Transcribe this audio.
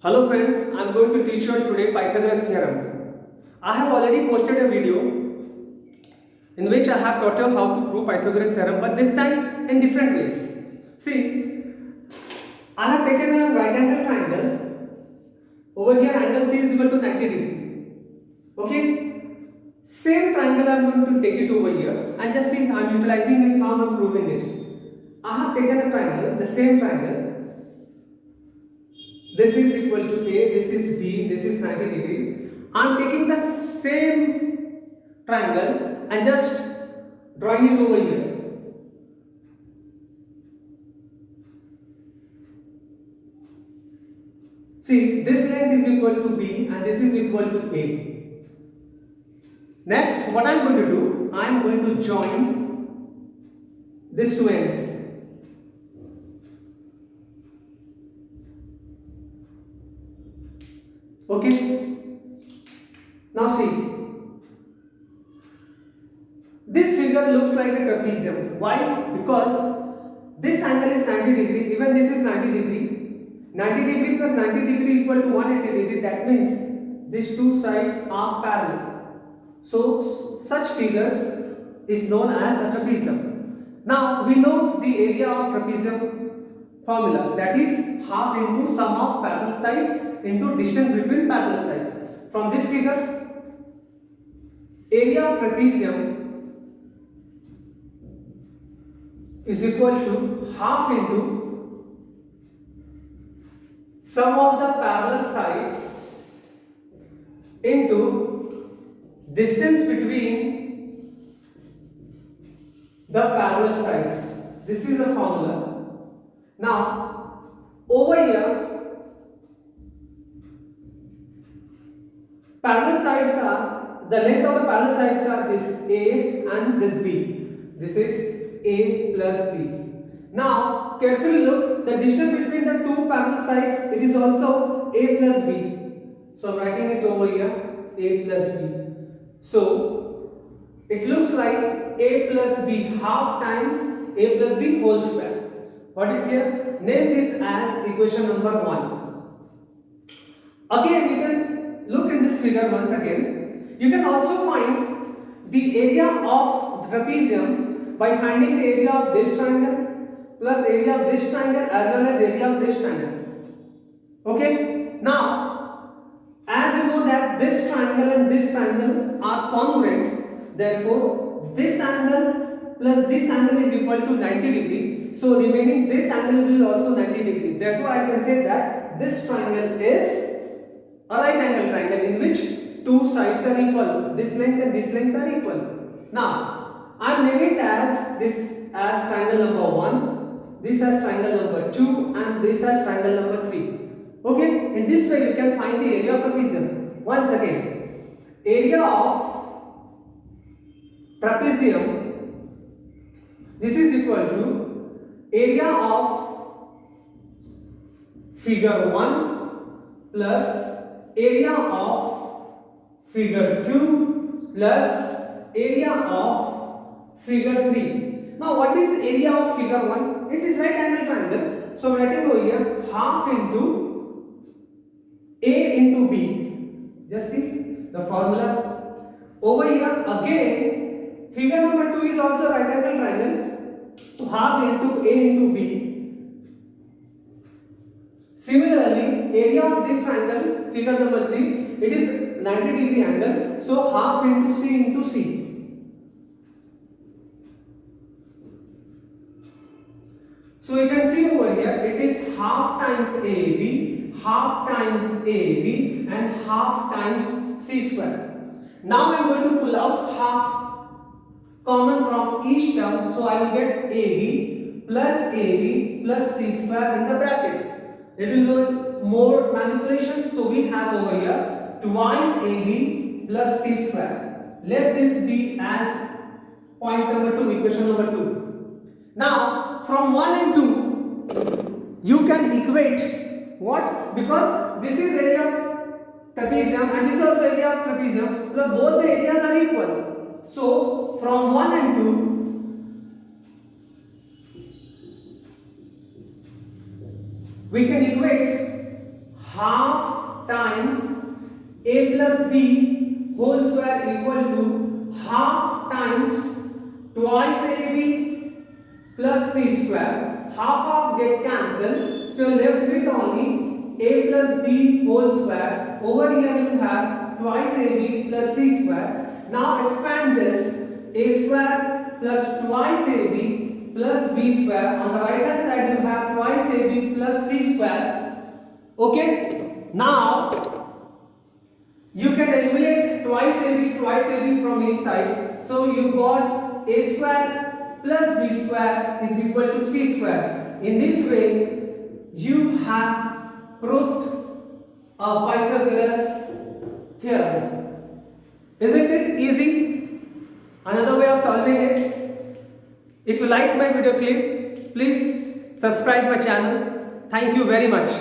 Hello friends, I am going to teach you today Pythagoras theorem. I have already posted a video in which I have taught you how to prove Pythagoras theorem, but this time in different ways. See, I have taken a right angle triangle. Over here angle C is equal to 90 degree. Okay? Same triangle I am going to take it over here and just see I am utilizing it, how I am proving it. I have taken a triangle, the same triangle. This is equal to A, this is B, this is 90 degree. I am taking the same triangle and just drawing it over here. See, this length is equal to B and this is equal to A. Next, what I am going to do, I am going to join these two ends. Okay. Now see, this figure looks like a trapezium. Why? Because this angle is 90 degree, even this is 90 degree. 90 degree plus 90 degree equal to 180 degree. That means these two sides are parallel. So such figures is known as a trapezium. Now we know the area of trapezium formula, that is half into sum of parallel sides into distance between parallel sides. From this figure, area of trapezium is equal to half into sum of the parallel sides into distance between the parallel sides. This is the formula. Now, over here, parallel sides are, the length of the parallel sides are this A and this B. This is A plus B. Now, carefully look, the distance between the two parallel sides, it is also A plus B. So, I am writing it over here, A plus B. So, it looks like A plus B half times A plus B whole square. What is clear? Name this as equation number 1. Again, you can look in this figure once again. You can also find the area of trapezium by finding the area of this triangle plus area of this triangle as well as area of this triangle. Okay? Now, as you know that this triangle and this triangle are congruent, therefore this angle plus this angle is equal to 90 degree. So remaining this angle will also 90 degree. Therefore I can say that this triangle is a right angle triangle in which two sides are equal. This length and this length are equal. Now I am naming it as this as triangle number 1, this as triangle number 2 and this as triangle number 3. Okay, in this way you can find the area of trapezium. Once again, area of trapezium, this is equal to area of figure 1 plus area of figure 2 plus area of figure 3. Now what is area of figure 1? It is right angle triangle. So I am writing over here half into A into B. Just see the formula. Over here again figure number 2 is also right angle triangle. So half into A into B. Similarly, area of this triangle, figure number 3, it is 90 degree angle. So half into C into C. So you can see over here, it is half times AB, half times AB and half times C square. Now I am going to pull out half common from each term, so I will get AB plus C square in the bracket. It will be more manipulation, so we have over here twice AB plus C square. Let this be as point number 2, equation number 2. Now from 1 and 2 you can equate what? Because this is area of trapezium and this is also area of trapezium, so both the areas are equal. So from 1 and 2 we can equate half times a plus b whole square equal to half times twice ab plus c square. Half get cancelled, so you're left with only a plus b whole square. Over here you have twice ab plus c square. Now expand this, a square plus twice ab plus b square. On the right hand side you have twice ab plus c square. Okay, now you can eliminate twice ab from each side. So you got a square plus b square is equal to c square. In this way you have proved a Pythagoras theorem. Isn't it easy? Another way of solving it. If you like my video clip, please subscribe my channel. Thank you very much.